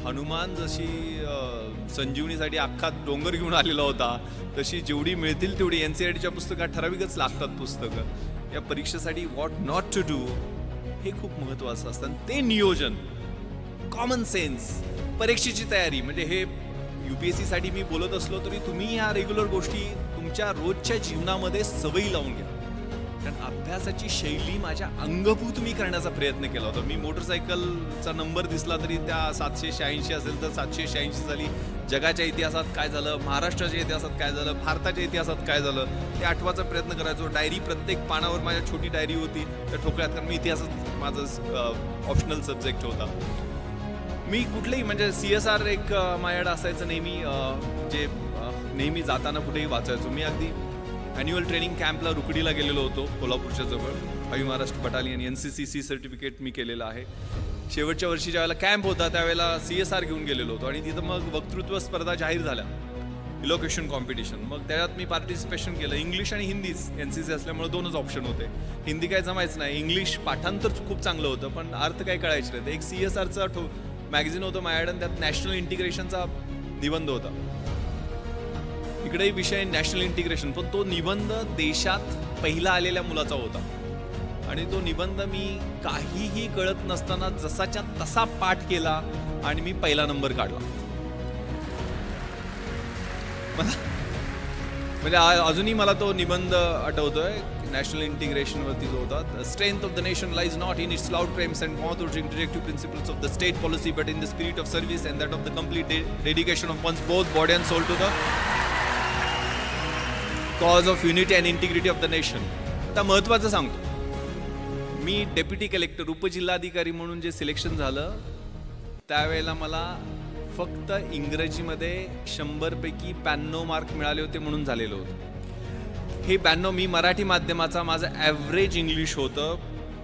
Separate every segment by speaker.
Speaker 1: हनुमान जशी संजीवनीसाठी अख्खा डोंगर घेऊन आलेला होता, तशी जेवढी मिळतील तेवढी NCERTच्या पुस्तकात ठराविकच लागतात पुस्तकं. या परीक्षेसाठी व्हॉट नॉट टू डू हे खूप महत्त्वाचं असतं. ते नियोजन, कॉमन सेन्स, परीक्षेची तयारी, म्हणजे हे UPSCसाठी मी बोलत असलो तरी तुम्ही या रेग्युलर गोष्टी तुमच्या रोजच्या जीवनामध्ये सवयी लावून घ्या. कारण अभ्यासाची शैली माझ्या अंगभूत मी करण्याचा प्रयत्न केला होता. मी मोटरसायकलचा नंबर दिसला तरी त्या 786 असेल तर 786 झाली. जगाच्या इतिहासात काय झालं, महाराष्ट्राच्या इतिहासात काय झालं, भारताच्या इतिहासात काय झालं ते आठवायचा प्रयत्न करायचो. डायरी, प्रत्येक पानावर माझ्या छोटी डायरी होती त्या ठोकळ्यात, कारण मी इतिहासात माझं ऑप्शनल सब्जेक्ट होता. मी कुठलेही म्हणजे CSR एक माझ्याकडे असायचं नेहमी, जे नेहमी जाताना कुठेही वाचायचो. मी अगदी ॲन्युअल ट्रेनिंग कॅम्पला रुकडीला गेलेलो होतो, कोल्हापूरच्या जवळ. हवी महाराष्ट्र बटालियन NCCC सर्टिफिकेट मी केलेलं आहे. शेवटच्या वर्षी ज्यावेळेला कॅम्प होता त्यावेळेला CSR घेऊन गेलेलो होतो आणि तिथं मग वक्तृत्व स्पर्धा जाहीर झाल्या, इलोकेशन कॉम्पिटिशन. मग त्याच्यात मी पार्टिसिपेशन केलं. इंग्लिश आणि हिंदीच, NCC असल्यामुळे 2च ऑप्शन होते. हिंदी काय जमायचं नाही, इंग्लिश पाठांतर खूप चांगलं होतं पण अर्थ काय कळायचं नाही. एक CSRचा मॅगझिन होतं माझ्याकडे, त्यात नॅशनल इंटिग्रेशनचा निबंध होता. इकडेही विषय नॅशनल इंटिग्रेशन, पण तो निबंध देशात पहिला आलेल्या मुलाचा होता आणि तो निबंध मी काहीही कळत नसताना जसाच्या तसा पाठ केला आणि मी पहिला नंबर काढला. म्हणजे अजूनही मला तो निबंध आठवतोय. नॅशनल इंटिग्रेशनवरती जो होता, strength of the nation lies not in its loud claims and mouth watering directive principles of the state policy but in the spirit of service and that of the complete dedication of one's both body and soul to the cause of unity and integrity of the nation. आता महत्त्वाचं सांगतो, मी deputy collector, उपजिल्हाधिकारी म्हणून जे selection झालं त्यावेळेला मला फक्त इंग्रजीमध्ये 100 पैकी 92 मार्क मिळाले होते म्हणून झालेलं होतं. हे 92 मी मराठी माध्यमाचा, माझं ॲव्हरेज इंग्लिश होतं,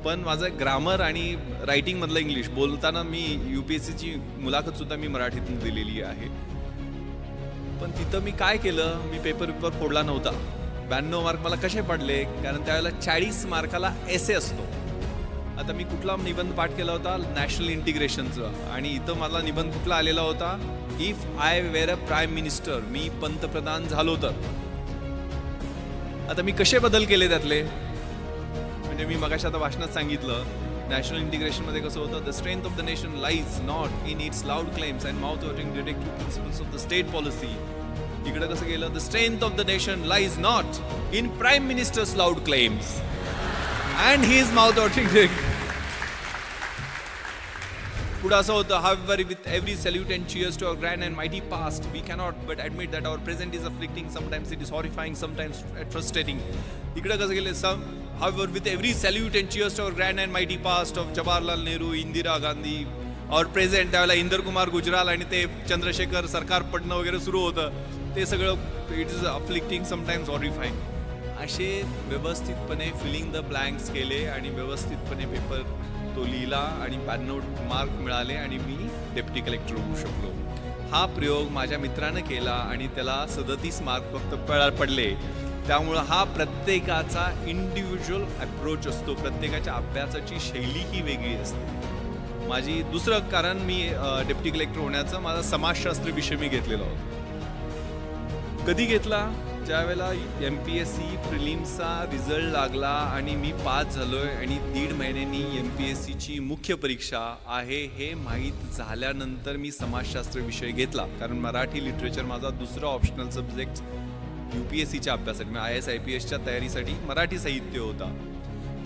Speaker 1: पण माझं ग्रामर आणि रायटिंगमधलं इंग्लिश बोलताना मी UPSCची मुलाखतसुद्धा मी मराठीतून दिलेली आहे. पण तिथं मी काय केलं, मी पेपर फोडला नव्हता. 92 मार्क मला कसे पडले, कारण त्यावेळेला 40 मार्काला एसे असतो. आता मी कुठला निबंध पाठ केला होता, नॅशनल इंटिग्रेशनचं, आणि इथं मला निबंध कुठला आलेला होता, if I were a prime minister, मी पंतप्रधान झालो तर. आता मी कसे बदल केले त्यातले, म्हणजे मी मगाशी आता भाषणात सांगितलं, नॅशनल इंटिग्रेशनमध्ये कसं होतं, the strength of the nation lies not in its loud claims and mouth watering directive principles of the state policy. इकडे कसं गेलं, the strength of the nation lies not in prime ministers loud claims and he is mouth-watering directive. पुढं असं होतं, however with every salute and cheers to our grand and mighty past, we cannot but admit that our present is afflicting, sometimes it is horrifying, sometimes frustrating. इकडे कसं गेलं, however with every salute and cheers to our grand and mighty past of Jawaharlal Nehru, Indira Gandhi, और present त्यावेळेला इंदर कुमार गुजराल आणि ते चंद्रशेखर सरकार पडणं वगैरे सुरू होतं, ते सगळं इट इज अफ्लिक्टिंग, समटाइम्स हॉरिफाईंग. असे व्यवस्थितपणे फिलिंग द ब्लँक्स केले आणि व्यवस्थितपणे पेपर तो लिहिला आणि 92 मार्क मिळाले आणि मी डेप्युटी कलेक्टर होऊ शकलो. हा प्रयोग माझ्या मित्रानं केला आणि त्याला 37 मार्क फक्त पडले. त्यामुळं हा प्रत्येकाचा इंडिव्हिज्युअल अप्रोच असतो, प्रत्येकाच्या अभ्यासाची शैली ही वेगळी असते. माझी दुसरं कारण मी डेप्युटी कलेक्टर होण्याचं, माझा समाजशास्त्र विषय मी घेतलेला होता. कधी घेतला, ज्यावेळेला MPSC प्रिलिम्सचा रिझल्ट लागला आणि मी पास झालोय आणि 1.5 महिन्यांनी MPSCची मुख्य परीक्षा आहे हे माहीत झाल्यानंतर मी समाजशास्त्र विषय घेतला. कारण मराठी लिटरेचर माझा दुसरा ऑप्शनल सब्जेक्ट UPSCच्या अभ्यासासाठी, मी IAS IPSच्या तयारीसाठी मराठी साहित्य होता.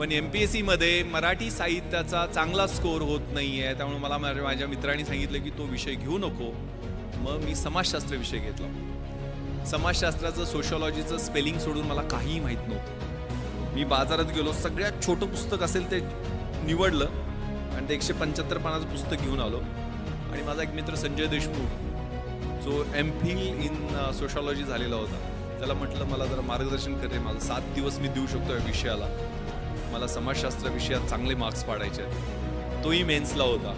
Speaker 1: पण MPSCमध्ये मराठी साहित्याचा चांगला स्कोअर होत नाही आहे, त्यामुळे मला माझ्या मित्रांनी सांगितलं की तो विषय घेऊ नको. मग मी समाजशास्त्र विषय घेतला. समाजशास्त्राचं, सोशॉलॉजीचं स्पेलिंग सोडून मला काहीही माहीत नव्हतं. मी बाजारात गेलो, सगळ्यात छोटं पुस्तक असेल ते निवडलं आणि ते 175 पानाचं पुस्तक घेऊन आलो. आणि माझा एक मित्र संजय देशमुख, जो MPhil इन सोशॉलॉजी झालेला होता, त्याला म्हटलं मला जरा मार्गदर्शन कर रे, माझं 7 दिवस मी देऊ शकतो या विषयाला, मला समाजशास्त्र विषयात चांगले मार्क्स पाडायचे. तोही मेन्सला होता.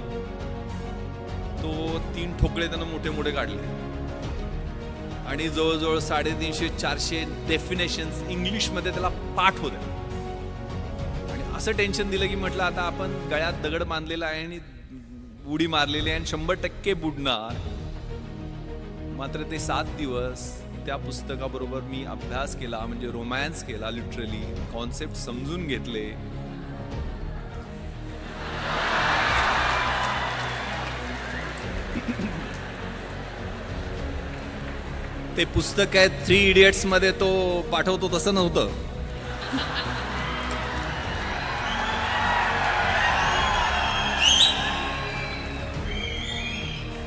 Speaker 1: तो 3 ठोकळे त्यानं मोठे मोठे काढले आणि जवळजवळ 350-400 डेफिनेशन्स इंग्लिशमध्ये त्याला पाठ होत्या. आणि असं टेन्शन दिलं की म्हटलं आता आपण गळ्यात दगड बांधलेला आहे आणि उडी मारलेली आणि 100% बुडणार. मात्र ते 7 दिवस त्या पुस्तकाबरोबर मी अभ्यास केला, म्हणजे रोमॅन्स केला, लिटरली कॉन्सेप्ट समजून घेतले. ते पुस्तक आहे 3 इडियट्स मध्ये तो पाठवतो तसं नव्हतं.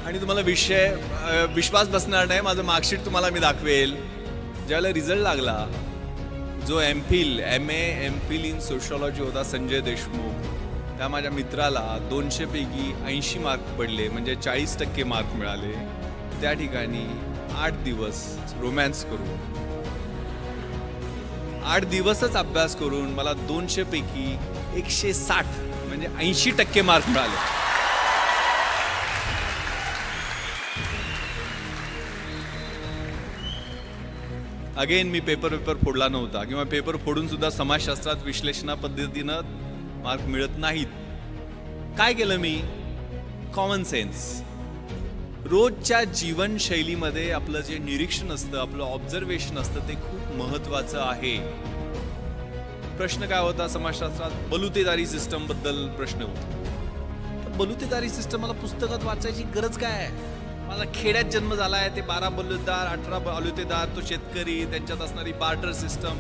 Speaker 1: आणि तुम्हाला विश्वास बसणार नाही, माझं मार्कशीट तुम्हाला मी दाखवेल. ज्यावेळेला रिझल्ट लागला, जो MA इन सोशियोलॉजी होता संजय देशमुख, त्या माझ्या मित्राला 200 पैकी 80 मार्क पडले, म्हणजे 40% मार्क मिळाले. त्या ठिकाणी 8 दिवस रोमॅन्स करून, 8 दिवसच अभ्यास करून मला 200 पैकी 160 म्हणजे 80% मार्क मिळाले. अगेन मी पेपर फोडला नव्हता, किंवा पेपर फोडून सुद्धा समाजशास्त्रात विश्लेषणा पद्धतीनं मार्क मिळत नाहीत. काय केलं मी? Common sense. रोजच्या जीवनशैलीमध्ये आपलं जे निरीक्षण असतं, आपलं ऑब्झर्वेशन असतं, ते खूप महत्वाचं आहे. प्रश्न काय होता समाजशास्त्रात? बलुतेदारी सिस्टम बद्दल प्रश्न होता. बलुतेदारी सिस्टम मला पुस्तकात वाचायची गरज काय आहे? माझा खेड्यात जन्म झालाय, ते 12 बलुतेदार, 18 बलुतेदार, तो शेतकरी, त्यांच्यात असणारी बार्टर सिस्टम,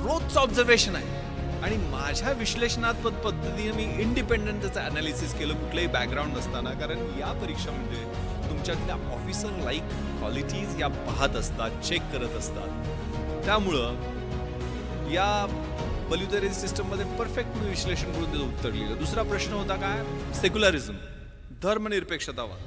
Speaker 1: रोजचं ऑब्झर्वेशन आहे. आणि माझ्या विश्लेषणात पद्धतीने मी इंडिपेंडंट त्याचं अनालिसिस केलं, कुठलंही बॅकग्राऊंड नसताना. कारण या परीक्षा म्हणजे तुमच्यातल्या ऑफिसर लाईक क्वालिटीज या पाहत असतात, चेक करत असतात. त्यामुळं या बलुतेदारी सिस्टममध्ये परफेक्ट मी विश्लेषण करून त्याचं उत्तर लिहिलं. दुसरा प्रश्न होता काय? सेक्युलरिझम, धर्मनिरपेक्षतावाद.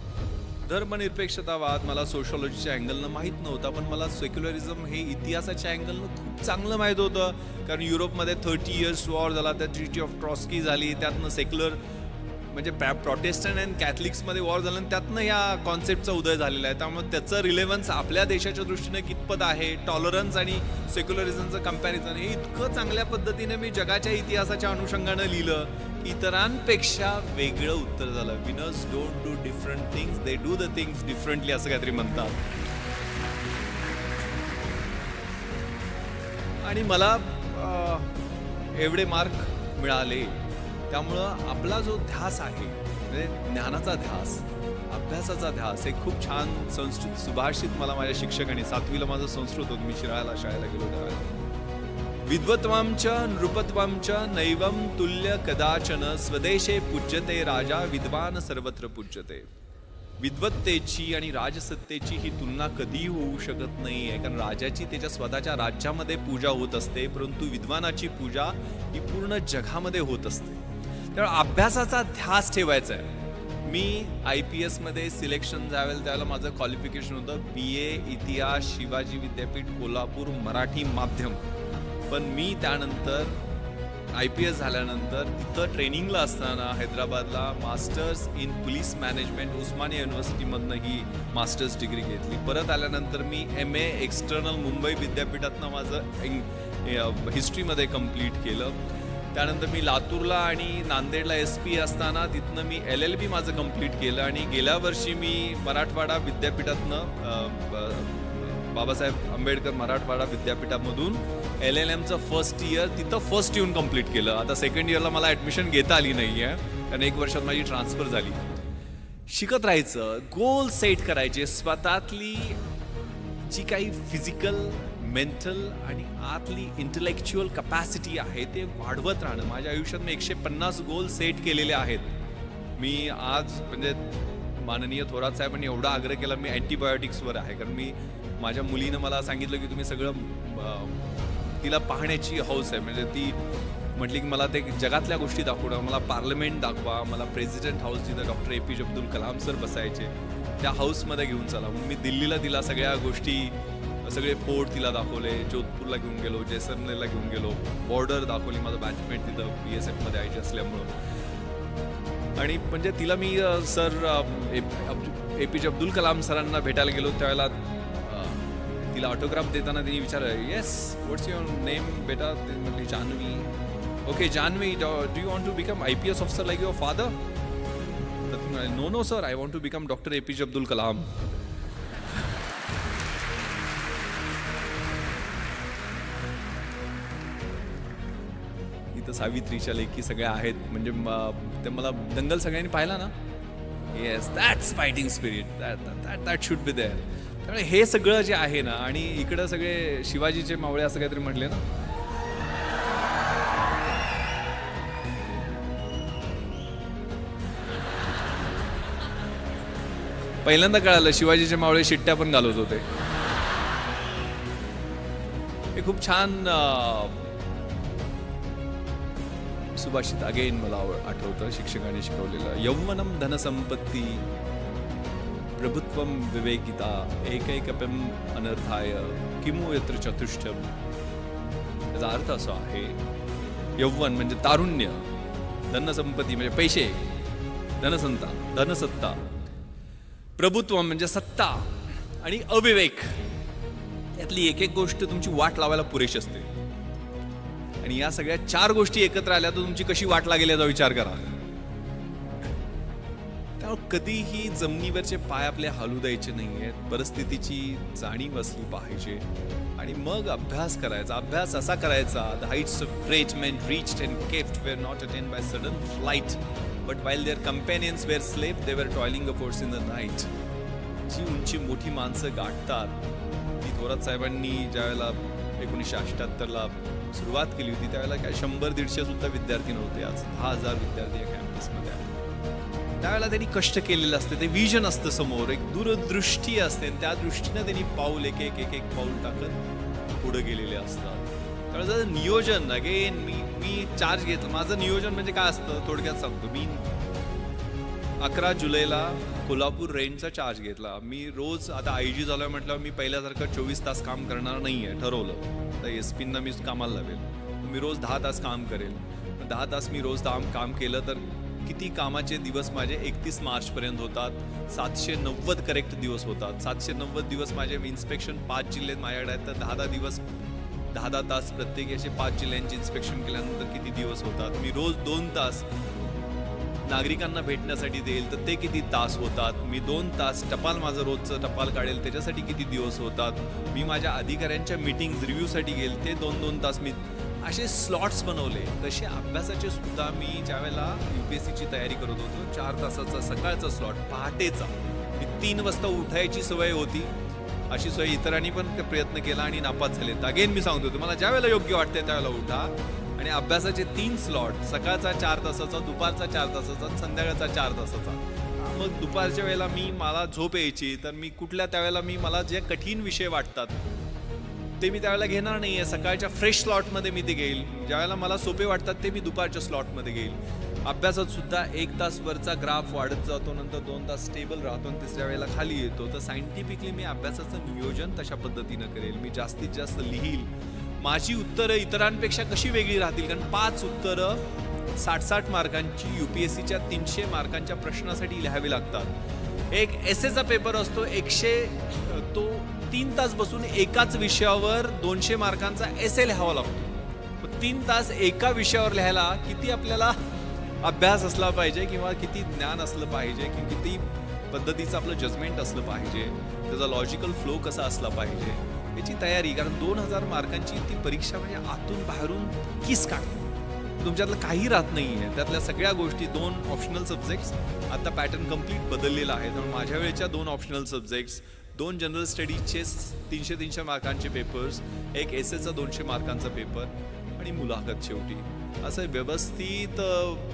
Speaker 1: धर्मनिरपेक्षतावाद मला सोशियोलॉजीच्या अँगलनं माहीत नव्हता, पण मला सेक्युलरिझम हे इतिहासाच्या अँगलनं खूप चांगलं माहीत होतं. कारण युरोपमध्ये 30 इयर्स वॉर झाला, त्या ट्रिटी ऑफ ट्रॉस्की झाली, त्यातनं सेक्युलर म्हणजे प्रोटेस्टंट अँड कॅथलिक्समध्ये वॉर झालं, त्यातनं या कॉन्सेप्टचा उदय झालेला आहे. त्यामुळे त्याचं रिलेव्हन्स आपल्या देशाच्या दृष्टीने कितपत आहे, टॉलरन्स आणि सेक्युलरिझमचं कम्पॅरिझन, हे इतकं चांगल्या पद्धतीने मी जगाच्या इतिहासाच्या अनुषंगानं लिहिलं, इतरांपेक्षा वेगळं उत्तर झालं. Winners don't do different things, they do the things differently, असं काहीतरी म्हणतात. आणि मला एवढे मार्क मिळाले. त्यामुळं आपला जो ध्यास आहे, म्हणजे ज्ञानाचा ध्यास, अभ्यासाचा ध्यास, हे खूप छान संस्कृत सुभाषित मला माझ्या शिक्षकांनी, 7वीला माझं संस्कृत होतं, मी शाळेला गेलो त्यावेळेला, विद्वत्वांच नृपत्वांच नैवं तुल्य कदाचन स्वदेशे पूज्यते राजा विद्वान सर्वत्र पूज्यते. विद्वत्तेची आणि राजसत्तेची ही तुलना कधीही होऊ शकत नाही आहे, कारण राजाची त्याच्या स्वतःच्या राज्यामध्ये पूजा होत असते, परंतु विद्वानाची पूजा ही पूर्ण जगामध्ये होत असते. त्यामुळे अभ्यासाचा ध्यास ठेवायचा आहे. मी IPS मध्ये सिलेक्शन त्यावेळेला माझं क्वालिफिकेशन होतं BA इतिहास, शिवाजी विद्यापीठ कोल्हापूर, मराठी माध्यम. पण मी त्यानंतर IPS झाल्यानंतर तिथं ट्रेनिंगला असताना हैदराबादला masters in police management Osmania युनिव्हर्सिटीमधनं ही मास्टर्स डिग्री घेतली. परत आल्यानंतर मी MA एक्सटर्नल मुंबई विद्यापीठातनं माझं हिस्ट्रीमध्ये कंप्लीट केलं. त्यानंतर मी लातूरला आणि नांदेडला SP असताना तिथनं मी LLB माझं कंप्लीट केलं. आणि गेल्या वर्षी मी मराठवाडा विद्यापीठातनं बाबासाहेब आंबेडकर मराठवाडा विद्यापीठामधून LLMचं फर्स्ट इयर तिथं फर्स्ट येऊन कंप्लीट केलं. आता सेकंड इयरला मला ॲडमिशन घेता आली नाही आहे, कारण 1 वर्षात माझी ट्रान्सफर झाली. शिकत राहायचं, गोल सेट करायचे, स्वतःतली जी काही फिजिकल, मेंटल आणि आतली इंटेलेक्च्युअल कपॅसिटी आहे ते वाढवत राहणं. माझ्या आयुष्यात मी 150 गोल सेट केलेले आहेत. मी आज म्हणजे माननीय थोरात साहेबांनी एवढा आग्रह केला, मी अँटीबायोटिक्सवर आहे, कारण मी माझ्या मुलीनं मला सांगितलं की तुम्ही सगळं, तिला पाहण्याची हौस आहे, म्हणजे ती म्हटली की मला ते जगातल्या गोष्टी दाखवणं, मला पार्लमेंट दाखवा, मला प्रेसिडेंट हाऊस जिथं doctor APJ Abdul Kalam sir बसायचे त्या हाऊसमध्ये घेऊन चला. मग मी दिल्लीला तिला सगळ्या गोष्टी, सगळे फोर्ट तिला दाखवले, जोधपूरला घेऊन गेलो, जैसलमेरला घेऊन गेलो, बॉर्डर दाखवली, माझं बॅचमेट तिथं BSF मध्ये आयचे असल्यामुळं. आणि म्हणजे तिला मी सर APJ अब्दुल कलाम सरांना भेटायला गेलो, त्यावेळेला तिला ऑटोग्राफ देताना तिने विचारलं, येस व्हॉट्स युअर नेम बेटा? ती म्हटली Janhavi. Okay Janhavi, do you want to become IPS officer like your father? तर म्हणाले, no no sir, I want to become doctor APJ Abdul Kalam. इथं सावित्रीच्या लेखी सगळ्या आहेत, म्हणजे ते मला दंगल सगळ्यांनी पाहिला ना. Yes, that's fighting spirit, that should be there. त्यामुळे हे सगळं जे आहे ना, आणि इकडं सगळे शिवाजीचे मावळे असं काहीतरी म्हटले ना. पहिल्यांदा कळालं शिवाजीचे मावळे शिट्ट्या पण घालत होते. हे खूप छान सुभाषित अगेन मला आठवतं, शिक्षकाने शिकवलेलं. यौवनम धनसंपत्ती प्रभुत्वम विवेकिता एकैकपम अनर्थाय किमु यत्र चतुष्टम. त्याचा अर्थ असा आहे, यौवन म्हणजे तारुण्य, धनसंपत्ती म्हणजे पैसे, धनसत्ता, प्रभुत्व म्हणजे सत्ता, आणि अविवेक यातली एक एक गोष्ट तुमची वाट लावायला पुरेशी असते. आणि या सगळ्या 4 गोष्टी एकत्र आल्या तर तुमची कशी वाट लागेल याचा विचार करा. त्यामुळे कधीही जमिनीवरचे पाय आपले हलू द्यायचे नाहीयेत. परिस्थितीची जाणीव असली पाहिजे आणि मग अभ्यास करायचा. अभ्यास असा करायचा, the Heights of great main reached and kept were not attend by sudden flight, but while their companions were asleep, they were toiling upwards in the night. जी उंची मोठी माणसं गाठतात, ती थोरात साहेबांनी ज्यावेळेला 1978ला सुरुवात केली होती त्यावेळेला काय 100-150 सुद्धा विद्यार्थी नव्हते. आज 10,000 विद्यार्थी या कॅम्पसमध्ये आहेत. त्यावेळेला त्यांनी कष्ट केलेलं असते, ते विजन असतं समोर, एक दूरदृष्टी असते, आणि त्या दृष्टीनं त्यांनी पाऊल एक पाऊल टाकत पुढे गेलेले असतात. त्यावेळेला नियोजन, अगेन मी चार्ज घेतलं. माझं नियोजन म्हणजे काय असतं थोडक्यात सांगतो. मी 11 जुलैला कोल्हापूर रेंजचा चार्ज घेतला. मी रोज आता IG झालोय म्हटलं, मी पहिल्यासारखं 24 तास काम करणार नाहीये, ठरवलं. तर SP-ना मी कामाला लावेल, मी रोज 10 तास काम करेल. 10 तास मी रोज काम केलं तर किती कामाचे दिवस माझे 31 मार्चपर्यंत होतात. 790 करेक्ट दिवस होतात. 790 दिवस माझे इन्स्पेक्शन 5 जिल्ह्यात माझ्याकडे आहेत, तर 10 दिवस 10 तास प्रत्येकी असे 5 जिल्ह्यांचे इन्स्पेक्शन केल्यानंतर किती दिवस होतात. मी रोज 2 तास नागरिकांना भेटण्यासाठी देईल तर ते किती तास होतात. मी 2 तास टपाल, माझं रोजचं टपाल काढेल त्याच्यासाठी किती दिवस होतात. मी माझ्या अधिकाऱ्यांच्या मीटिंग्स रिव्ह्यूसाठी गेल ते 2-2 तास मी असे स्लॉट्स बनवले. तसे अभ्यासाचे सुद्धा मी ज्यावेळेला UPSCची तयारी करत होतो 4 तासाचा सकाळचा स्लॉट, पहाटेचा. मी 3 वाजता उठायची सवय होती. अशी सोय इतरांनी पण प्रयत्न केला आणि नापास झाले. अगेन मी सांगतो तुम्हाला, ज्यावेळेला योग्य वाटते त्यावेळेला उठा आणि अभ्यासाचे 3 स्लॉट, सकाळचा 4 तासाचा, दुपारचा 4 तासाचा, संध्याकाळचा 4 तासाचा. मग दुपारच्या वेळेला मला झोप यायची, तर मी त्यावेळेला मला जे कठीण विषय वाटतात ते मी त्यावेळेला घेणार नाही आहे. सकाळच्या फ्रेश स्लॉटमध्ये मी ते घेईल. ज्यावेळेला मला सोपे वाटतात ते मी दुपारच्या स्लॉटमध्ये घेईल. अभ्यासात सुद्धा 1 तास वरचा ग्राफ वाढत जातो, नंतर 2 तास स्टेबल राहतो आणि तिसऱ्या वेळेला खाली येतो. तर सायंटिफिकली मी अभ्यासाचं नियोजन तशा पद्धतीनं करेल. मी जास्तीत जास्त लिहील. माझी उत्तरं इतरांपेक्षा कशी वेगळी राहतील, कारण 5 उत्तरं 60-60 मार्कांची UPSCच्या 300 मार्कांच्या प्रश्नासाठी लिहावी लागतात. एक एसेचा पेपर असतो, 3 तास बसून एकाच विषयावर 200 मार्कांचा एसे लिहावा लागतो. 3 तास एका विषयावर लिहायला किती आपल्याला अभ्यास असला पाहिजे, किंवा किती ज्ञान असलं पाहिजे, किंवा किती पद्धतीचं आपलं जजमेंट असलं पाहिजे, त्याचा लॉजिकल फ्लो कसा असला पाहिजे याची तयारी. कारण 2000 मार्कांची ती परीक्षा म्हणजे आतून बाहेरून किस काढते. तुमच्यातलं काही राहत नाही आहे. त्यातल्या सगळ्या गोष्टी, 2 ऑप्शनल सब्जेक्ट्स, आता पॅटर्न कम्प्लीट बदललेला आहे. त्यामुळे माझ्या वेळेच्या 2 ऑप्शनल सब्जेक्ट्स, 2 जनरल स्टडीजचे 300 मार्कांचे पेपर्स, एक एसेचा 200 मार्कांचा पेपर आणि मुलाखत शेवटी. असं व्यवस्थित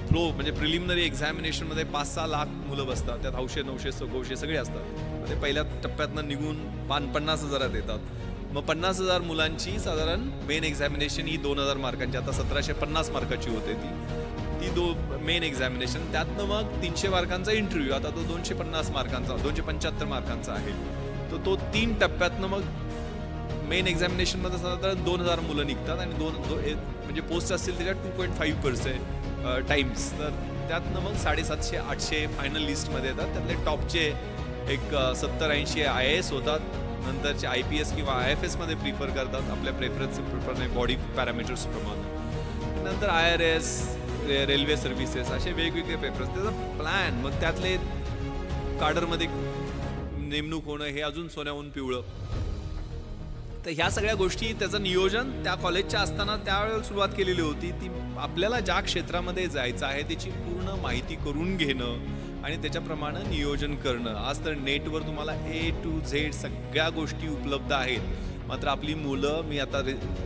Speaker 1: फ्लो, म्हणजे प्रिलिमिनरी एक्झामिनेशनमध्ये 5-6 लाख मुलं बसतात. त्यात 900 सगळे असतात. ते पहिल्या टप्प्यातनं निघून 50,000 येतात. मग 50,000 मुलांची साधारण मेन एक्झामिनेशन ही 2000 मार्कांची, आता 1750 मार्काची होते ती मेन एक्झामिनेशन. त्यातनं मग 300 मार्कांचा इंटरव्ह्यू, आता तो 250 मार्कांचा, 275 मार्कांचा आहे. तर तो 3 टप्प्यातनं मग मेन एक्झामिनेशनमध्ये साधारण 2000 मुलं निघतात आणि म्हणजे पोस्ट असतील त्याच्यात 2.5% टाइम्स. तर त्यातनं मग 750-800 फायनल लिस्टमध्ये येतात. त्यातले टॉपचे एक 70-80 IAS होतात. नंतरचे IPS किंवा IFS मध्ये प्रिफर करतात आपल्या प्रेफरन्स बॉडी पॅरामीटर्स प्रमाणे. नंतर IRS, रेल्वे सर्व्हिसेस, असे वेगवेगळे पेपर्स, त्याचा प्लॅन, मग त्यातले काडरमध्ये नेमणूक होणं, हे अजून सोन्याहून पिवळं. तर ह्या सगळ्या गोष्टी, त्याचं नियोजन त्या कॉलेजच्या असताना त्यावेळेला सुरुवात केलेली होती. ती आपल्याला ज्या क्षेत्रामध्ये जायचं आहे त्याची पूर्ण माहिती करून घेणं आणि त्याच्याप्रमाणे नियोजन करणं. आज तर नेटवर तुम्हाला A to Z सगळ्या गोष्टी उपलब्ध आहेत. मात्र आपली मुलं, मी आता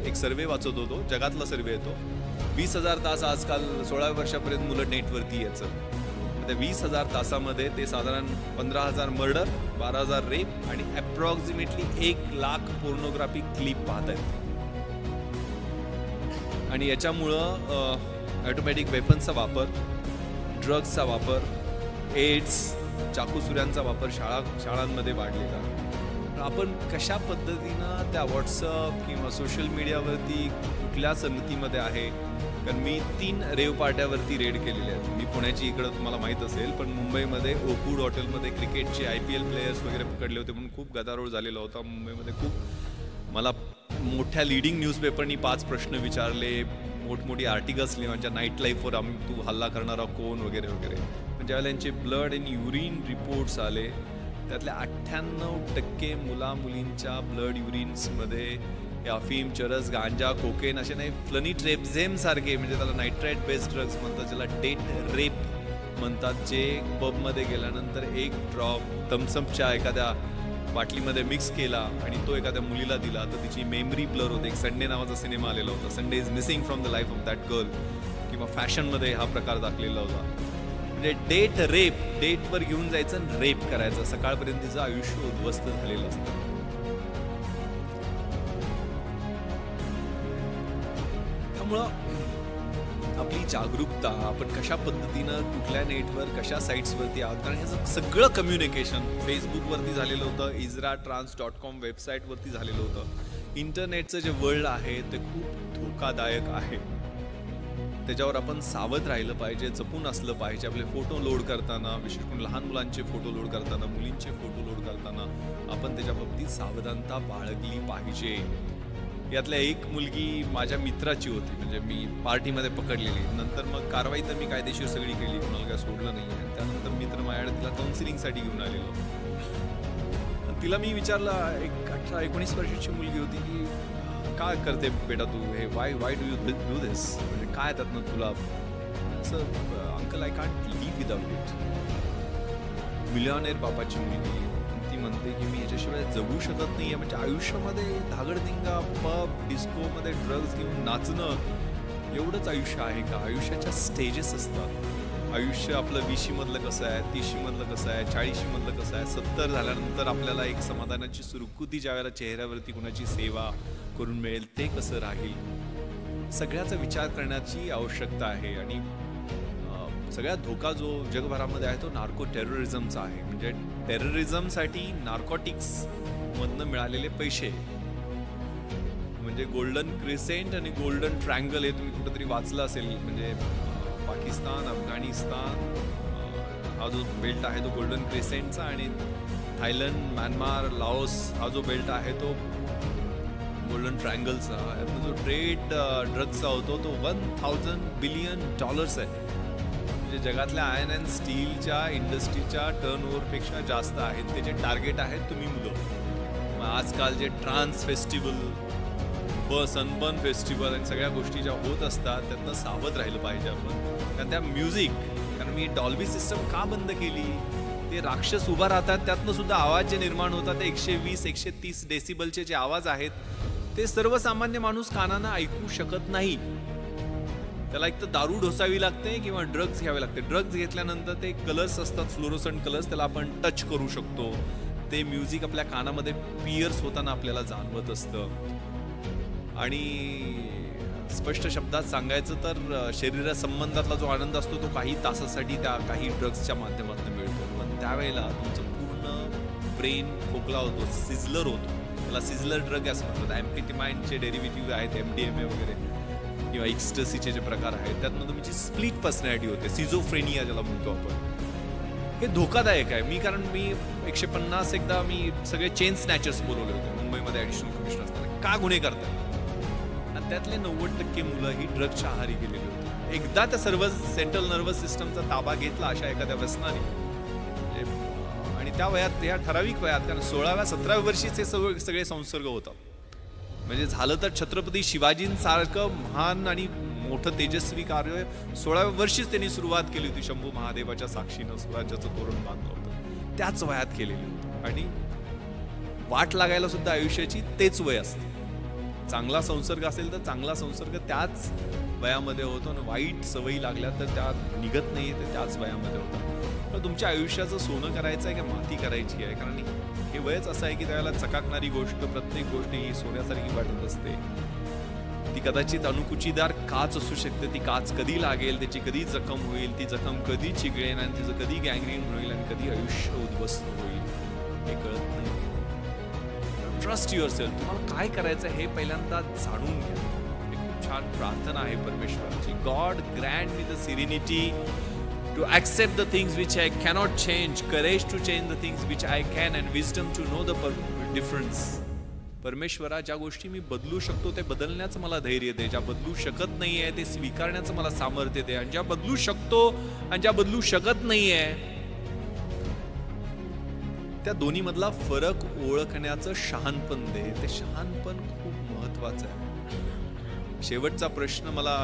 Speaker 1: एक सर्वे वाचत होतो, जगातला सर्वे येतो, 20,000 तास आजकाल 16 वर्षापर्यंत मुलं नेटवरती यायचं. त्या 20,000 तासामध्ये ते साधारण 15,000 मर्डर, 12,000 रेप आणि अप्रॉक्सिमेटली 1,00,000 पोर्नोग्राफी क्लिप पाहत आहेत. आणि याच्यामुळं ऑटोमॅटिक वेपन्सचा वापर, ड्रग्सचा वापर, एड्स, चाकूसुऱ्यांचा वापर शाळांमध्ये वाढलेला. आपण कशा पद्धतीनं त्या व्हॉट्सअप किंवा सोशल मीडियावरती कुठल्या संगतीमध्ये आहे. कारण मी 3 रेव पार्ट्यावरती रेड केलेले आहेत. मी पुण्याची, इकडं तुम्हाला माहीत असेल, पण मुंबईमध्ये ओकूड हॉटेलमध्ये क्रिकेटचे IPL प्लेयर्स वगैरे पकडले होते म्हणून खूप गदारोळ झालेला होता मुंबईमध्ये. खूप मला मोठ्या लिडिंग न्यूजपेपरनी 5 प्रश्न विचारले, मोठमोठी आर्टिकल्स लिहायच्या, नाईट लाईफवर तू हल्ला करणारा कोण वगैरे वगैरे. पण ज्यावेळेला यांचे ब्लड आणि युरिन रिपोर्ट्स आले, त्यातल्या 98% मुलामुलींच्या ब्लड युरिन्समध्ये अफीम, चरस, गांजा, कोकेन असे नाही, फ्लनिट्रेप्झेम सारखे, म्हणजे त्याला नायट्राईट बेस्ड ड्रग्स म्हणतात, ज्याला डेट रेप म्हणतात, जे पबमध्ये गेल्यानंतर एक ड्रॉप थम्सअपच्या एखाद्या बाटलीमध्ये मिक्स केला आणि तो एखाद्या मुलीला दिला तर तिची मेमरी ब्लर होते. एक संडे नावाचा सिनेमा आलेला होता, Sunday is missing from the life of that girl, किंवा फॅशनमध्ये हा प्रकार दाखलेला होता. म्हणजे डेट रेप, डेटवर घेऊन जायचं आणि रेप करायचं, सकाळपर्यंत तिचं आयुष्य उद्ध्वस्त झालेलं असतं. त्यामुळं आपली जागरूकता, आपण कशा पद्धतीनं कुठल्या नेटवर, कशा साईट्सवरती आहोत, कारण ह्याचं सगळं कम्युनिकेशन फेसबुकवरती झालेलं होतं, izratrans.com वेबसाईटवरती झालेलं होतं. इंटरनेटचं जे वर्ल्ड आहे ते खूप धोकादायक आहे. त्याच्यावर आपण सावध राहिलं पाहिजे, जपून असलं पाहिजे. आपले फोटो लोड करताना, विशेष करून लहान मुलांचे फोटो लोड करताना, मुलींचे फोटो लोड करताना आपण त्याच्या बाबतीत सावधानता बाळगली पाहिजे. यातल्या एक मुलगी माझ्या मित्राची होती, म्हणजे मी पार्टीमध्ये पकडलेली. नंतर मग कारवाई तर मी कायदेशीर सगळी केली, कोणाला काय सोडलं नाही. आणि त्यानंतर मित्र माझ्याकडे तिला काउन्सिलिंगसाठी घेऊन आलेलो. तिला मी विचारलं, एक 18-19 वर्षाची मुलगी होती, की काय करते बेटा तू हे, why do you do this, म्हणजे काय त्यातनं तुला असं. Uncle, I can't live without it. Millionaire बापाची मुलगी, ती म्हणते की मी ह्याच्याशिवाय जगू शकत नाही आहे. म्हणजे आयुष्यामध्ये धागडधिंगा, पब, डिस्कोमध्ये ड्रग्ज घेऊन नाचणं एवढंच आयुष्य आहे का? आयुष्याच्या स्टेजेस असतात. आयुष्य आपलं 20शी मधलं कसं आहे, 30शी मधलं कसं आहे, 40शी मधलं कसं आहे, 70 झाल्यानंतर आपल्याला एक समाधानाची सुरकुती ज्या वेळेला चेहऱ्यावरती कुणाची सेवा करून मिळेल ते कसं राहील, सगळ्याचा विचार करण्याची आवश्यकता आहे. आणि सगळ्यात धोका जो जगभरामध्ये आहे तो नार्को टेररिझमचा आहे. म्हणजे टेररिझमसाठी नार्कोटिक्स मधनं मिळालेले पैसे, म्हणजे गोल्डन क्रिसेंट आणि गोल्डन ट्रँगल हे तुम्ही कुठेतरी वाचलं असेल. म्हणजे पाकिस्तान, अफगाणिस्तान हा जो बेल्ट आहे तो गोल्डन क्रिसेंटचा, आणि थायलंड, म्यानमार, लाओस हा जो बेल्ट आहे तो गोल्डन ट्रँगलचा. यातनं जो ट्रेड ड्रग्सचा होतो तो $1,000 बिलियन आहे. म्हणजे जगातल्या आयर्न अँड स्टीलच्या इंडस्ट्रीच्या टर्नओव्हरपेक्षा जास्त आहेत. त्याचे टार्गेट आहेत तुम्ही मुलं. मग आजकाल जे ट्रान्स फेस्टिवल, सनबर्न फेस्टिवल आणि सगळ्या गोष्टी ज्या होत असतात त्यातनं सावध राहिलं पाहिजे आपण. कारण त्या म्युझिक, कारण मी डॉल्बी सिस्टम का बंद केली, ते राक्षस उभा राहतात, त्यातनं सुद्धा आवाज जे निर्माण होतात ते 120-130 डेसिबलचे जे आवाज आहेत ते सर्वसामान्य माणूस कानानं ऐकू शकत नाही. त्याला एक तर दारू ढोसावी लागते किंवा ड्रग्ज घ्यावे लागते. ड्रग्ज घेतल्यानंतर ते कलर्स असतात, फ्लोरोसंट कलर्स, त्याला आपण टच करू शकतो. ते म्युझिक आपल्या कानामध्ये पिअर्स होताना आपल्याला जाणवत असतं. आणि स्पष्ट शब्दात सांगायचं तर शरीरासंबंधातला जो आनंद असतो तो काही तासासाठी त्या काही ड्रग्सच्या माध्यमातून मिळतो. पण त्यावेळेला तुमचं पूर्ण ब्रेन खोकला होतो, सिझलर होतो. त्याला सिझलर ड्रग असं म्हणतात. ॲम्फेटामाइनचे डेरिव्हेटिव्ह आहेत, MDMA वगैरे, किंवा एक्स्टसीचे जे प्रकार आहेत, त्यातनं तुमची स्प्लिट पर्सनॅलिटी होते, सिझोफ्रेनिया ज्याला म्हणतो आपण. हे धोकादायक आहे. कारण मी 150 एकदा मी सगळे चेन स्नॅचर्स बोलवले होते मुंबईमध्ये ॲडिशनल कमिशनर असताना. का गुन्हे करतात? आणि त्यातले 90% मुलं ही ड्रग्सच्या आहारी गेलेली होती. एकदा त्या सर्व सेंट्रल नर्वस सिस्टमचा ताबा घेतला अशा एखाद्या व्यसनाने, आणि त्या वयात, या ठराविक वयात, कारण 16व्या-17व्या वर्षीच हे सगळे संसर्ग होतात. म्हणजे झालं तर छत्रपती शिवाजींसारखं महान आणि मोठं तेजस्वी कार्य 16व्या वर्षीच त्यांनी सुरुवात केली होती. शंभू महादेवाच्या साक्षीनं स्वराज्याचं तोरण बांधलं होतं, त्याच वयात केलेली होती. आणि वाट लागायला सुद्धा आयुष्याची तेच वय असते. चांगला संसर्ग असेल तर चांगला संसर्ग त्याच वयामध्ये होतो, आणि वाईट सवयी लागल्या तर त्या निघत नाही, तर त्याच वयामध्ये होतं. तर तुमच्या आयुष्याचं सोनं करायचं आहे की माती करायची आहे? कारण हे वयच असं आहे की त्याला चकाकणारी गोष्ट, प्रत्येक गोष्ट ही सोन्यासारखी वाटत असते. ती कदाचित अणुकुचीदार काच असू शकते. ती काच कधी लागेल, त्याची कधी जखम होईल, ती जखम कधी चिघळेल, आणि तिचं कधी गँग्रीन होईल, आणि कधी आयुष्य उद्ध्वस्त होईल हे कळत नाही. Trust your self. तुम्हाला काय करायचं हे पहिल्यांदा जाणून घ्या. एक खूप छान प्रार्थना आहे परमेश्वराची. God grant me the serenity to accept the things which I cannot change, courage to change the things which I can, and wisdom to know the difference. परमेश्वरा, ज्या गोष्टी मी बदलू शकतो ते बदलण्याचं मला धैर्य दे, ज्या बदलू शकत नाहीये ते स्वीकारण्याचं मला सामर्थ्य दे, आणि ज्या बदलू शकतो आणि ज्या बदलू शकत नाहीये त्या दोन्ही मधला फरक ओळखण्याचं शहाणपण दे. ते शहाणपण खूप महत्वाचं आहे. शेवटचा प्रश्न मला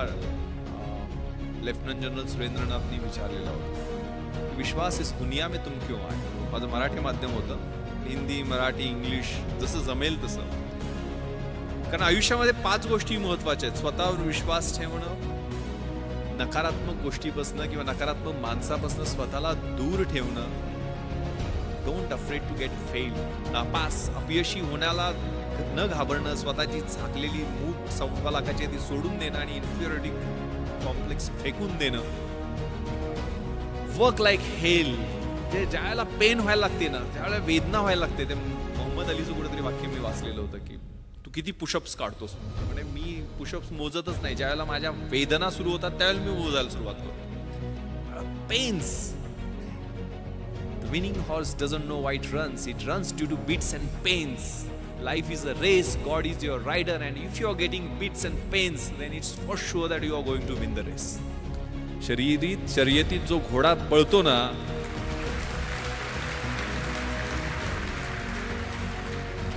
Speaker 1: लेफ्टनंट जनरल सुरेंद्रनाथनी विचारलेला होता. विश्वास इस दुनिया में तुम क्यों आए? माझं मराठी माध्यम होतं, हिंदी, मराठी, इंग्लिश जसं जमेल तसं. कारण आयुष्यामध्ये 5 गोष्टी महत्वाच्या आहेत. स्वतःवर विश्वास ठेवणं, नकारात्मक गोष्टीपासून किंवा नकारात्मक माणसापासून स्वतःला दूर ठेवणं, don't afraid to get fail, नापास अपयशी होण्याला न घाबरणं, स्वतःची झाकलेली मूठ 1.25 लाखाची ती सोडून देणं आणि इन्फिरियरिटी कॉम्प्लेक्स फेकून देणं. वर्क लाईक हेल. जे ज्यावेळेला पेन व्हायला लागते ना, त्यावेळेला वेदना व्हायला लागते. ते मोहम्मद अलीचं कुठेतरी वाक्य मी वाचलेलं होतं की तू किती पुशअप्स काढतोस. म्हणजे मी पुशअप्स मोजतच नाही. ज्यावेळेला माझ्या वेदना सुरू होतात त्यावेळेला मी मोजायला सुरुवात करतो. Pens. The winning horse doesn't know why it runs. It runs due to beats and pains. Life is a race. God is your rider, and if you are getting beats and pains, then it's for sure that you are going to win the race. शर्यतीत जो घोडा पळतो ना,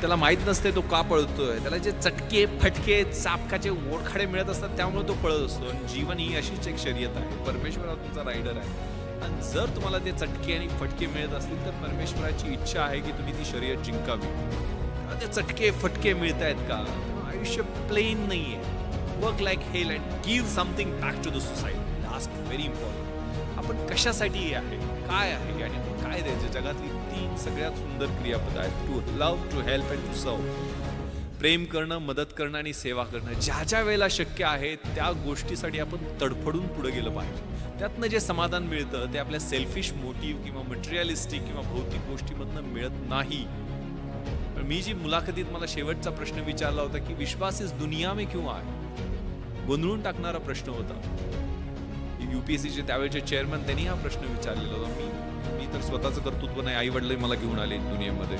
Speaker 1: त्याला माहित नसते तो का पळतोय. त्याला जे चटके, फटके, चापकाचे ओरखाडे मिळत असतात त्यामुळे तो पळत असतो. आणि जीवन ही अशीच एक शर्यत आहे. परमेश्वर हा तुमचा रायडर आहे, आणि जर तुम्हाला ते चटके आणि फटके मिळत असतील तर परमेश्वराची इच्छा आहे की तुम्ही ती शर्यत जिंकावी. ते चटके फटके मिळत आहेत का? आयुष्य प्लेन नाहीये. Work like hell and give something back to the society. Last very important. आपण कशासाठी आहे, काय आहे आणि काय द्यायचं? जगातली 3 सगळ्यात सुंदर क्रियापद आहेत. To love, to help and to serve. प्रेम करणं, मदत करणं आणि सेवा करणं. ज्या ज्या वेळेला शक्य आहे त्या गोष्टीसाठी आपण तडफडून पुढे गेलं पाहिजे. त्यातनं जे समाधान मिळतं ते आपल्या सेल्फिश मोटिव्ह किंवा मटेरियलिस्टिक किंवा भौतिक गोष्टीमधनं मिळत नाही. मी जी मुलाखतीत मला शेवटचा प्रश्न विचारला होता की विश्वास इस दुनिया में क्यों आए, गोंधळून टाकणारा प्रश्न होता. UPSCचे त्यावेळेचे चेअरमन त्यांनी हा प्रश्न विचारलेला होता. मी तर स्वतःचं कर्तृत्व नाही, आई वडील मला घेऊन आले दुनियेमध्ये.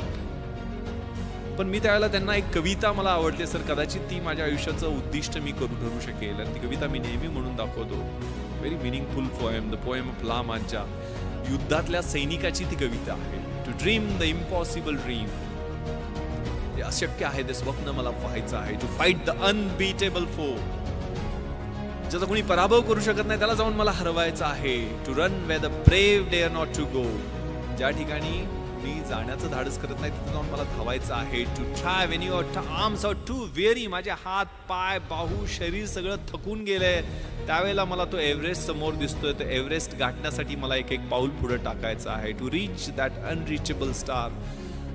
Speaker 1: पण मी त्यावेळेला त्यांना एक कविता मला आवडते सर, कदाचित ती माझ्या आयुष्याचं उद्दिष्ट मी ठरू शकेल, आणि ती कविता मी नेहमी म्हणून दाखवतो. Very meaningful poem, the poem of la Mancha. युद्धातल्या सैनिकाची ती कविता आहे. To dream the impossible dream. जे अशक्य आहे ते स्वप्न मला पाहायचं आहे. टू फाईट द अनबीटेबल फो. ज्याचा कोणी पराभव करू शकत नाही त्याला जाऊन मला हरवायचं आहे. To run where the brave dare not to go. ज्या ठिकाणी मी जाण्याचं धाडस करत नाही तिथे जाऊन मला धावायचं आहे. To try when your arms are too weary. माझे हात, पाय, बाहू, शरीर सगळं थकून गेलंय, त्यावेळेला मला तो एव्हरेस्ट समोर दिसतोय. तो एव्हरेस्ट गाठण्यासाठी मला एक एक पाऊल पुढे टाकायचं आहे. To reach that unreachable star.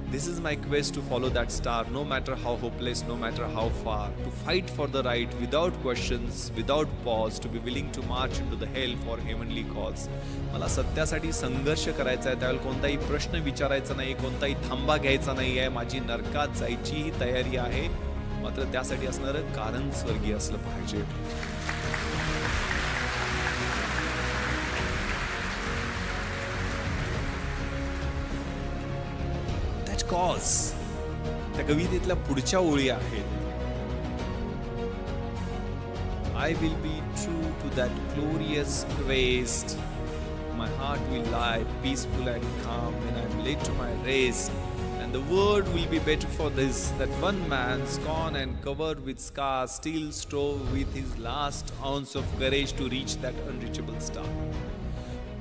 Speaker 1: This is my quest to follow that star, no matter how hopeless, no matter how far. To fight for the right without questions, without pause. To be willing to march into the hell for heavenly cause. मला सत्यासाठी संघर्ष करायचा आहे. त्यावेळेला कोणताही प्रश्न विचारायचा नाही, कोणताही थांबा घ्यायचा नाही आहे. माझी नरकात जायचीही तयारी आहे, मात्र त्यासाठी असणारं कारण स्वर्गीय असलं पाहिजे. कॉज. त्या कवितेतल्या पुढच्या ओळी आहेत. I will be true to that glorious quest. My heart will lie peaceful and calm when I am late to my race. And the word will be better for this, that one man, scorned and covered with scars, still strove with his last ounce of courage to reach that unreachable star.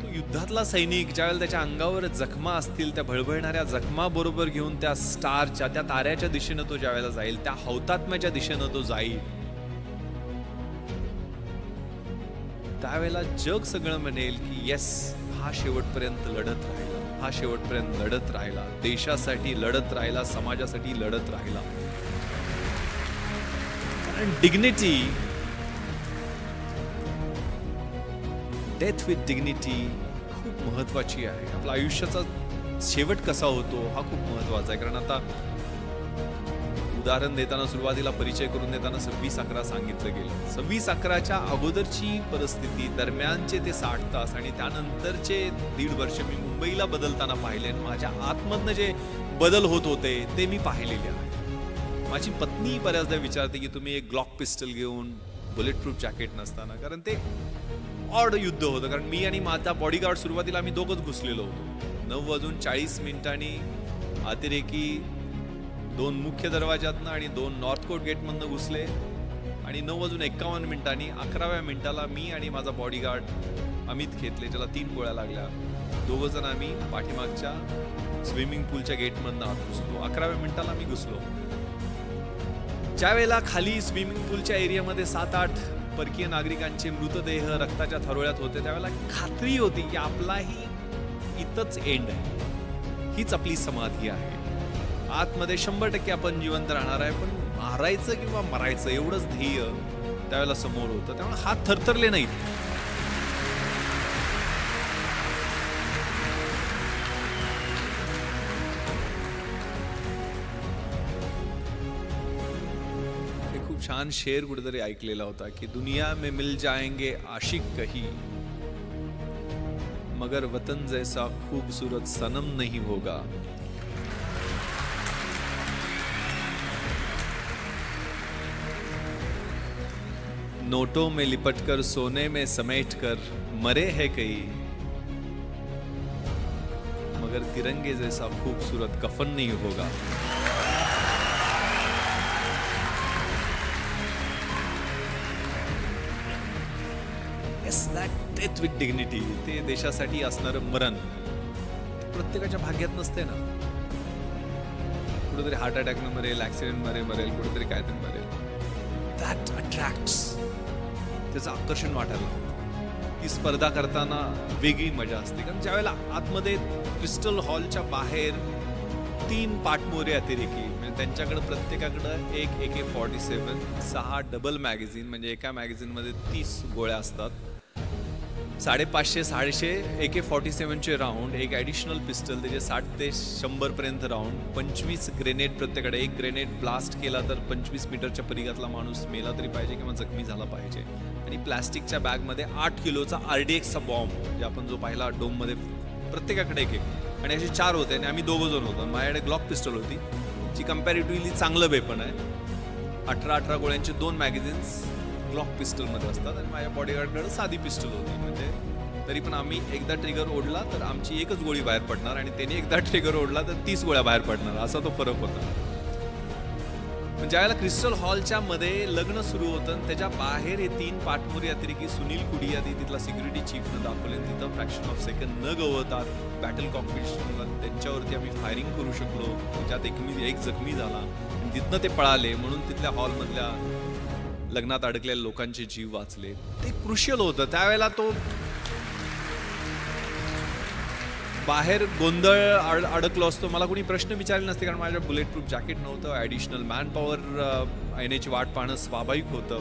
Speaker 1: तो युद्धातला सैनिक ज्यावेळेला त्याच्या अंगावर जखमा असतील, त्या भळभळणाऱ्या जखमा बरोबर घेऊन त्या स्टारच्या, त्या ताऱ्याच्या दिशेनं तो ज्यावेळेला जाईल, त्या हौतात्म्याच्या दिशेनं तो जाईल, त्यावेळेला जग सगळं म्हणेल की येस, हा शेवटपर्यंत लढत राहिला, हा शेवटपर्यंत लढत राहिला, देशासाठी लढत राहिला, समाजासाठी लढत राहिला. कारण डिग्निटी, डेथ विथ डिग्निटी खूप महत्वाची आहे. आपला आयुष्याचा शेवट कसा होतो हा खूप महत्वाचा आहे. कारण आता उदाहरण देताना, सुरुवातीला परिचय करून देताना 26/11 सांगितलं गेलं. 26/11च्या अगोदरची परिस्थिती, दरम्यानचे ते 60 तास आणि त्यानंतरचे 1.5 वर्ष मी मुंबईला बदलताना पाहिले. माझ्या आतमधनं जे बदल होत होते ते मी पाहिलेले आहे. माझी पत्नी बऱ्याचदा विचारते की तुम्ही एक ग्लॉक पिस्टल घेऊन बुलेट प्रूफ जॅकेट नसताना, कारण ते ऑड युद्ध होतं. कारण मी आणि माझा बॉडीगार्ड सुरुवातीला आम्ही दोघंच घुसलेलो होतो. 9:40 अतिरेकी 2 मुख्य दरवाजातनं आणि 2 नॉर्थ कोर्ट गेटमधनं घुसले आणि 9:51 11व्या मिनिटाला मी आणि माझा बॉडीगार्ड अमित खेतले, ज्याला 3 गोळ्या लागल्या, दोघं जण आम्ही पाठीमागच्या स्विमिंग पूलच्या गेटमधनं आत घुसलो. 11व्या मिनिटाला मी घुसलो. ज्यावेळेला खाली स्विमिंग पूलच्या एरियामध्ये 7-8 परकीय नागरिकांचे मृतदेह रक्ताच्या थारोळ्यात होते, त्यावेळेला खात्री होती की आपलाही इथंच एंड आहे, हीच आपली समाधी आहे. आतमध्ये 100% आपण जिवंत राहणार आहे, पण मारायचं किंवा मरायचं एवढंच ध्येय त्यावेळेला समोर होतं. त्यामुळे हात थरथरले नाहीत. हे खूप छान शेर कुठेतरी ऐकलेला होता की दुनिया में मिल जाएंगे आशिक कहीं, मगर वतन जैसा खूबसूरत सनम नहीं होगा. नोटों में लिपटकर सोने में समेटकर मरे हैं कई, मगर तिरंगे जैसा खूबसूरत कफन नहीं होगा. Yes, that death with dignity, ते देशासाठी असणारं मरण प्रत्येकाच्या भाग्यात नसते ना. कुठेतरी हार्ट अटॅकनं मरेल, ऍक्सिडेंट मरेल, कुठेतरी काहीतरी मरेल. दॅट अट्रॅक्ट्स, त्याचं आकर्षण वाटायला लागतं. ती स्पर्धा करताना वेगळी मजा असते. कारण ज्यावेळेला आतमध्ये क्रिस्टल हॉलच्या बाहेर 3 पाठमोरे अतिरेकी, म्हणजे त्यांच्याकडे प्रत्येकाकडं एक AK-47, 6 डबल मॅगझिन, म्हणजे एका मॅगझिनमध्ये 30 गोळ्या असतात, 550-650 AK-47चे राऊंड, एक ॲडिशनल पिस्टल, त्याचे 60 ते 100 पर्यंत राऊंड, 25 ग्रेनेड प्रत्येकडे. एक ग्रेनेड ब्लास्ट केला तर 25 मीटरच्या परिघातला माणूस मेला तरी पाहिजे किंवा जखमी झाला पाहिजे. आणि प्लॅस्टिकच्या बॅगमध्ये 8 किलोचा RDXचा बॉम्ब, जे आपण जो पाहिला डोममध्ये, प्रत्येकाकडे एक. आणि असे 4 होते आणि आम्ही 2 जण होतो. माझ्याकडे ग्लॉक पिस्टल होती, जी कम्पॅरेटिव्हली चांगलं वेपन आहे. 18 गोळ्यांचे 2 मॅगझिन्स ग्लॉक पिस्टलमध्ये असतात आणि माझ्या बॉडीगार्डकडे साधी पिस्टल होती. म्हणजे तरी पण आम्ही एकदा ट्रिगर ओढला तर आमची एकच गोळी बाहेर पडणार आणि त्याने एकदा ट्रिगर ओढला तर 30 गोळ्या बाहेर पडणार, असा तो फरक होता. ज्यावेळेला क्रिस्टल हॉलच्या मध्ये लग्न सुरू होतं, त्याच्या बाहेर हे 3 पाठमोरी अतिरेकी सुनील कुडिया, तिथला सिक्युरिटी चीफनं दाखवले. तिथं फ्रॅक्शन ऑफ सेकंड न गवतात बॅटल कॉम्पिटिशनला त्यांच्यावरती आम्ही फायरिंग करू शकलो. त्याच्यात एक जखमी झाला आणि तिथनं ते पळाले, म्हणून तिथल्या हॉलमधल्या लग्नात अडकलेल्या लोकांचे जीव वाचले. ते क्रुशियल होतं. त्यावेळेला तो बाहेर गोंधळ अडकलो असतो, मला कोणी प्रश्न विचारले नसते, कारण माझ्या बुलेट प्रूफ जॅकेट नव्हतं, ॲडिशनल मॅन पॉवर येण्याची वाट पाहणं स्वाभाविक होतं.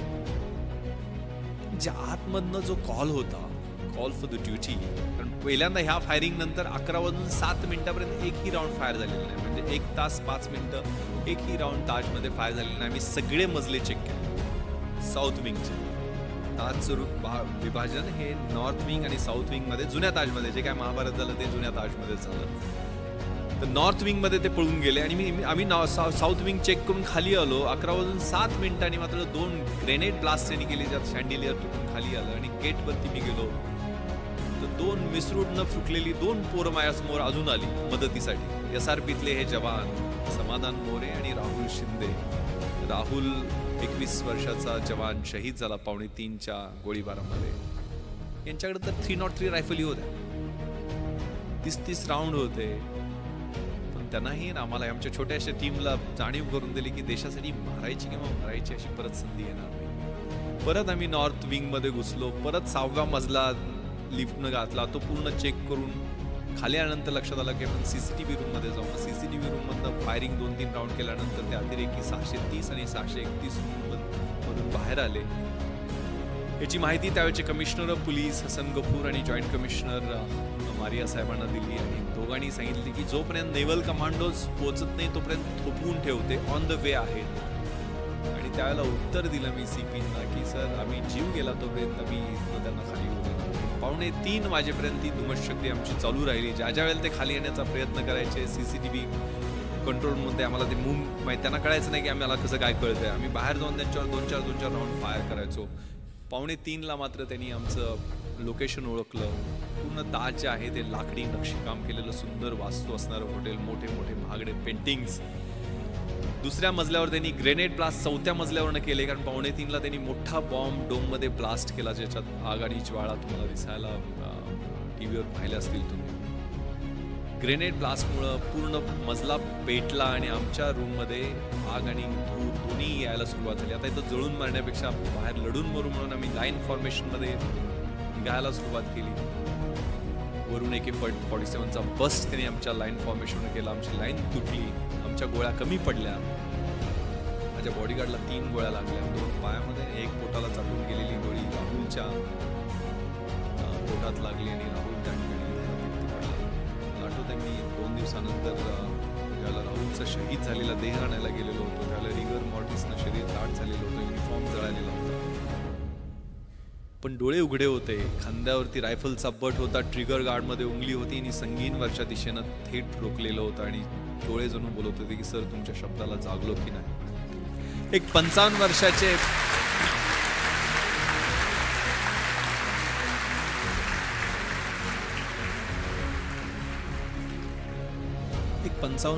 Speaker 1: ज्या आतमधनं जो कॉल होता, कॉल फॉर द ड्युटी, कारण पहिल्यांदा ह्या फायरिंग नंतर 11:07 एकही राऊंड फायर झालेला नाही. म्हणजे 1 तास 5 मिनिटं एकही राऊंड ताजमध्ये फायर झालेला नाही. आम्ही सगळे मजले चेक केले. साऊथ विंगचे ताजचं विभाजन हे नॉर्थ विंग आणि साऊथ विंगमध्ये, जुन्या ताजमध्ये, जे काय महाभारत झालं ते जुन्या ताजमध्ये झालं. तर नॉर्थ विंगमध्ये ते पळून गेले आणि आम्ही साऊथ विंग चेक करून खाली आलो. 11 वाजून 7 मिनिटांनी मात्र 2 ग्रेनेड ब्लास्ट त्यांनी केले, ज्यात शँडिलियर तुटून खाली आलं आणि गेटवरती मी गेलो तर 2 मिसरूडनं फुटलेली 2 पोरं माझ्यासमोर अजून आली मदतीसाठी. SRPतले हे जवान समाधान मोरे आणि राहुल शिंदे. राहुल 21 वर्षाचा जवान शहीद झाला 2:45च्या गोळीबारामध्ये. यांच्याकडे तर 303 रायफली होत्या, 30-30 राऊंड होते. पण त्यांनाही आम्हाला आमच्या छोट्याशा टीमला जाणीव करून दिली की देशासाठी मारायची किंवा मरायची अशी परत संधी येणार नाही. परत आम्ही नॉर्थ विंगमध्ये घुसलो. परत 6व्या मजला लिफ्टनं घातला. तो पूर्ण चेक करून खाली आल्यानंतर लक्षात आलं की आपण CCTV रूममध्ये जाऊ. CCTV रूममधनं फायरिंग 2-3 राऊंड केल्यानंतर ते अतिरेकी 630 आणि 631 रूममधून बाहेर आले. याची माहिती त्यावेळेचे कमिशनर पोलीस हसन गफूर आणि जॉईंट कमिशनर मारिया साहेबांना दिली आणि दोघांनी सांगितले की जोपर्यंत नेव्हल कमांडोज पोहोचत नाही तोपर्यंत थोपवून ठेवते, ऑन द वे आहेत. आणि त्यावेळेला उत्तर दिलं मी CPना की सर आम्ही जीव गेला तोपर्यंत आम्ही त्यांना खाली येऊ देणार. 2:45 वाजेपर्यंत ती धुमश्चक्री आमची चालू राहिली. ज्या वेळेला ते खाली येण्याचा प्रयत्न करायचे CCTV कंट्रोलमध्ये आम्हाला ते त्यांना कळायचं नाही की आम्हाला कसं काय कळतंय. आम्ही बाहेर जाऊन त्यांच्यावर 2-4 राऊंड फायर करायचो. 2:45ला मात्र त्यांनी आमचं लोकेशन ओळखलं. पूर्ण ताज जे आहे ते लाकडी नक्षीकाम केलेलं सुंदर वास्तू असणारं हॉटेल, मोठे मोठे महागडे पेंटिंग्स. दुसऱ्या मजल्यावर त्यांनी ग्रेनेड ब्लास्ट 4थ्या मजल्यावरनं केले, कारण 2:45ला त्यांनी मोठा बॉम्ब डोममध्ये ब्लास्ट केला, ज्याच्यात आग आणि ज्वाळा तुम्हाला दिसायला टीव्हीवर पाहिले असतील तुम्ही. ग्रेनेड ब्लास्टमुळं पूर्ण मजला पेटला आणि आमच्या रूममध्ये आग आणि धूर दोन्ही यायला सुरुवात झाली. आता इथं जळून मारण्यापेक्षा बाहेर लढून मरू म्हणून आम्ही लाईन फॉर्मेशनमध्ये निघायला सुरुवात केली. वरून AK-47चा बस्ट त्यांनी आमच्या लाईन फॉर्मेशन केला. आमची लाईन तुटली, आमच्या गोळ्या कमी पडल्या. माझ्या बॉडीगार्डला 3 गोळ्या लागल्या, 2 पायामध्ये, 1 पोटाला चालून गेलेली गोळी राहुलच्या पोटात लागली आणि राहुल त्या ठिकाणी पडला. मला आठवतंय मी 2 दिवसानंतर ज्याला राहुलचा शहीद झालेला देह आणायला गेलेलो होतो, त्याला रिगर मॉर्टिसनं शरीर दाट झालेलं होतं, युनिफॉर्म जळालेला होता. पण डोळे उघडे होते, खांद्यावरती रायफलचा बट होता, ट्रिगर गार्डमध्ये उंगली होती आणि संगीन वरच्या दिशेनं थेट रोखलेलं होतं आणि डोळे जणू बोलत होते की सर तुमच्या शब्दाला जागलो की नाही. एक 55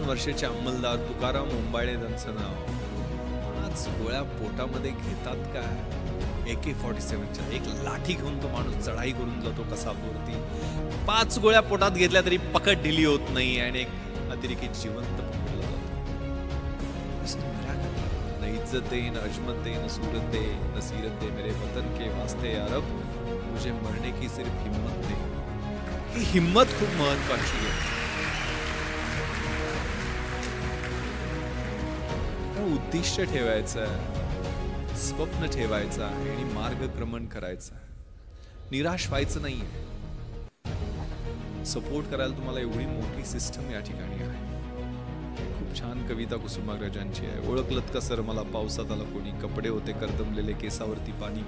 Speaker 1: वर्षाचे अंमलदार तुकाराम ओंबाळे त्यांचं नाव. 5 गोळ्या पोटामध्ये घेतात काय AK-47च्या. एक लाठी घेऊन तो माणूस चढाई करून जातो कसाबवरती. 5 गोळ्या पोटात घेतल्या तरी पकड ढिली होत नाही आणि एक अतिरेकी जिवंत पकडला जातो. न इज्जत दे, न अजमत दे, न सूरत दे, न सीरत दे, मेरे वतन के वास्ते अरब, मुझे मरने की सिर्फ हिम्मत दे. ही हिम्मत खूप महत्वाची आहे. उद्दिष्ट ठेवायचं आहे, स्वप्न ठेवायचं आहे आणि मार्गक्रमण करायचं आहे. निराश व्हायचं नाहीये. सपोर्ट करायला तुम्हाला एवढी मोठी सिस्टम या ठिकाणी आहे. खूप छान कविता कुसुमाग्रजांची आहे. ओळखलत का सर मला पावसात आला कोणी, कपडे होते करदमलेले केसावरती पाणी,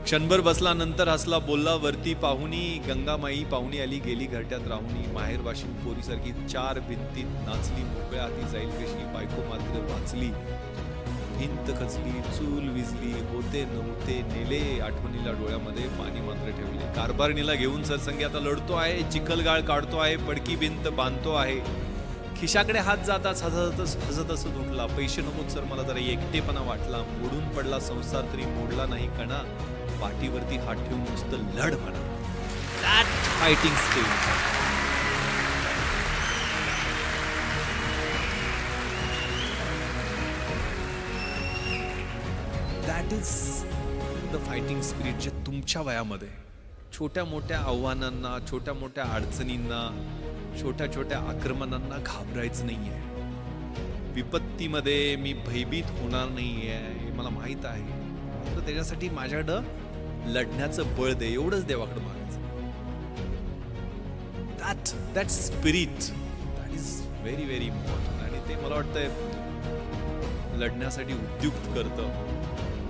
Speaker 1: क्षणभर बसला नंतर हसला बोलला वरती पाहुणी, गंगामाई पाहुणी आली गेली घरट्यात राहुनी, माहेर वाशिन पोरीसारखी 4 भिंतीत नाचली, मोकळ्या हाती जाईल कशी, बायको मात्र वाचली, भिंत खचली, चूल विजली, होते नव्हते नेले, आठवणीला डोळ्यामध्ये पाणी मात्र ठेवले, कारभारणीला घेऊन सरसंगी आता लढतो आहे, चिखलगाळ काढतो आहे, पडकी भिंत बांधतो आहे, खिशाकडे हात जाताच हसत असत उठला, पैसे नकोत सर मला जरा एकटेपणा वाटला, मोडून पडला संसार तरी मोडला नाही कणा, पाठीवरती हात ठेवून नुसतं लढ म्हणा. That fighting spirit. That is the fighting spirit जे तुमच्या वयामध्ये छोट्या मोठ्या आव्हानांना, छोट्या मोठ्या अडचणींना, छोट्या छोट्या आक्रमणांना घाबरायचं नाहीये. विपत्तीमध्ये मी भयभीत होणार नाहीये हे मला माहित आहे, मात्र त्याच्यासाठी माझ्याकडं लढण्याचं बळ दे, एवढंच देवाकडे मागायचं. That spirit that is very very important आणि ते मला वाटतंय लढण्यासाठी उद्युक्त करतं.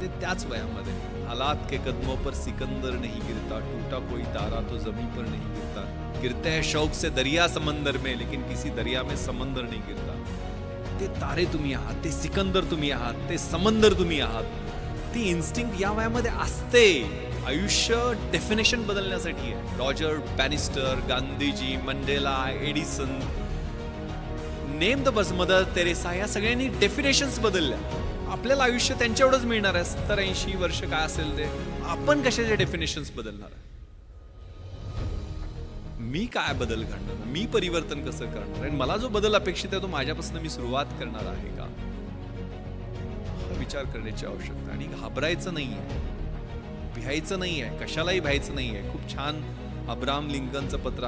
Speaker 1: ते त्याच वयामध्ये हालात के कदमों पर सिकंदर नहीं गिरता, टूटा कोई तारा तो जमीन पर नहीं गिरता, गिरते हैं शौक से दरिया समंदर में, लेकिन किसी दरिया में समंदर नहीं गिरता. ते तारे तुम्ही आहात, ते सिकंदर तुम्ही आहात, ते समंदर तुम्ही आहात. ती इन्स्टिंक्ट या वयामध्ये असते. आयुष्य डेफिनेशन बदलण्यासाठी आहे. Roger Bannister, Gandhiji, Mandela, Edison, name the bus, Mother Teresa, या सगळ्यांनी डेफिनेशन्स बदलल्या. आपल्याला आयुष्य त्यांच्या एवढंच मिळणार आहे, 70-80 वर्ष काय असेल ते. आपण कशाचे डेफिनेशन्स बदलणार आहे? मी काय बदल घडणार, मी परिवर्तन कसं करणार, आणि मला जो बदल अपेक्षित आहे तो माझ्यापासून मी सुरुवात करणार आहे का, हा विचार करण्याची आवश्यकता. आणि घाबरायचं नाहीये, भ्यायचं नाहीये, कशालाही भ्यायचं नाहीये. खूप छान अब्राहम लिंकनचं पत्र